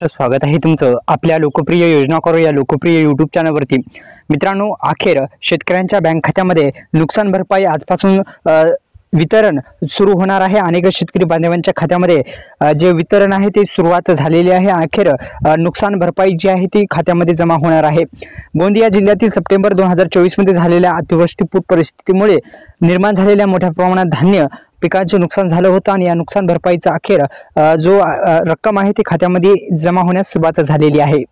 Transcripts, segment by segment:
स्वागत आहे तुमचं आपल्या लोकप्रिय योजना करो या लोकप्रिय यूट्यूब चॅनलवरती। मित्रांनो, अखेर शेतकऱ्यांच्या बँक खात्यामध्ये नुकसान भरपाई आजपासून वितरण सुरू होणार आहे। अनेक शेतकरी बांधवांच्या खात्यामध्ये जे वितरण आहे ते सुरुवात झालेली आहे। अखेर नुकसान भरपाई जी आहे ती खात्यामध्ये जमा होणार आहे। गोंदिया जिल्ह्यातील सप्टेंबर 2024 मध्ये झालेल्या अतिवृष्टी पूर परिस्थितीमुळे निर्माण झालेल्या मोठ्या प्रमाणात धान्य पिकांचे नुकसान झालं होतं आणि या नुकसान भरपाईचा अखेर जो रक्कम आहे ती खात्यामध्ये जमा होण्यास सुरुवात झालेली आहे।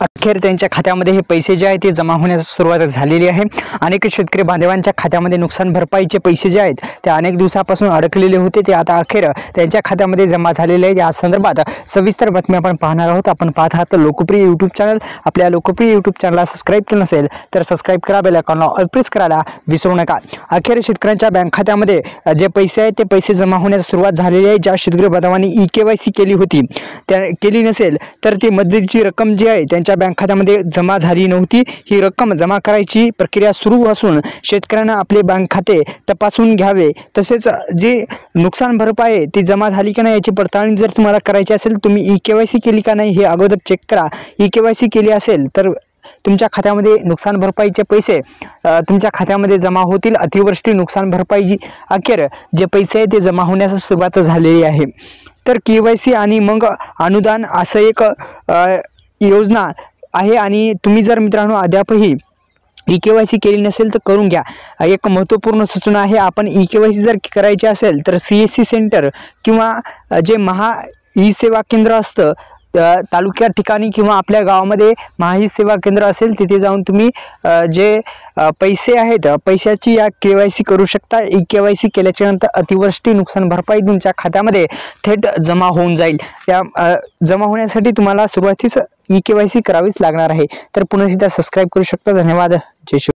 अखेर त्यांच्या खात्यामध्ये हे पैसे जे आहेत ते जमा होण्यास सुरुवात झालेली आहे। अनेक शेतकरी बांधवांच्या खात्यामध्ये नुकसान भरपाईचे पैसे जे आहेत ते अनेक दिवसापासून अडकलेले होते, ते आता अखेर त्यांच्या खात्यामध्ये जमा झालेले आहेत। या संदर्भात सविस्तर बातमी आपण पाहणार आहोत। आपण पाहत आहात लोकप्रिय यूट्यूब चॅनल। आपल्या लोकप्रिय यूट्यूब चॅनलला सबस्क्राइब केलं नसेल तर सबस्क्राइब करा, बेल आयकॉनला ऑल प्रेस करायला विसरू नका। अखेर शेतकऱ्यांच्या बँक खात्यामध्ये जे पैसे आहेत ते पैसे जमा होण्यास सुरुवात झालेली आहे। ज्या शेतकरी बांधवांनी ई-केवायसी केली होती, त्या केली नसेल तर ती मदतीची रक्कम जी आहे त्यांच्या बँक खात्यामध्ये जमा झाली नव्हती। ही रक्कम जमा करायची प्रक्रिया सुरू असून शेतकऱ्यांना आपले बँक खाते तपासून घ्यावे, तसेच जे नुकसान भरपाई ती जमा झाली की नाही याची पडताळणी जर तुम्हाला करायची असेल, तुम्ही ई-केवायसी केली का नाही हे अगोदर चेक करा। ई-केवायसी केली असेल तर तुमच्या खात्यामध्ये नुकसान भरपाईचे पैसे तुमच्या खात्यामध्ये जमा होतील। अतिवृष्टी नुकसान भरपाई अखेर जे पैसे आहे ते जमा होण्यास सुरुवात झालेली आहे। तर केवायसी आणि मग अनुदान असं एक योजना आहे आणि तुम्ही जर मित्रांनो अद्यापही ई-केवायसी केली नसेल तर करून घ्या। एक महत्त्वपूर्ण सूचना आहे, आपण ई-केवायसी जर करायची असेल तर CSC सेंटर किंवा जे महा ई-सेवा केंद्र असतं तालुक्या ठिकाणी किंवा आपल्या गावामध्ये महा ई-सेवा केंद्र असेल तिथे जाऊन तुम्ही जे पैसे आहेत पैशाची या केवायसी करू शकता। ई-केवायसी केल्याच्या नंतर अतिवृष्टी नुकसान भरपाई तुमच्या खात्यामध्ये थेट जमा होऊन जाईल। या जमा होण्यासाठी तुम्हाला सुरुवातीच ई-केवायसी करावीच लागणार आहे। तर पुन्हा एकदा सबस्क्राइब करू शकता। धन्यवाद। जय श्री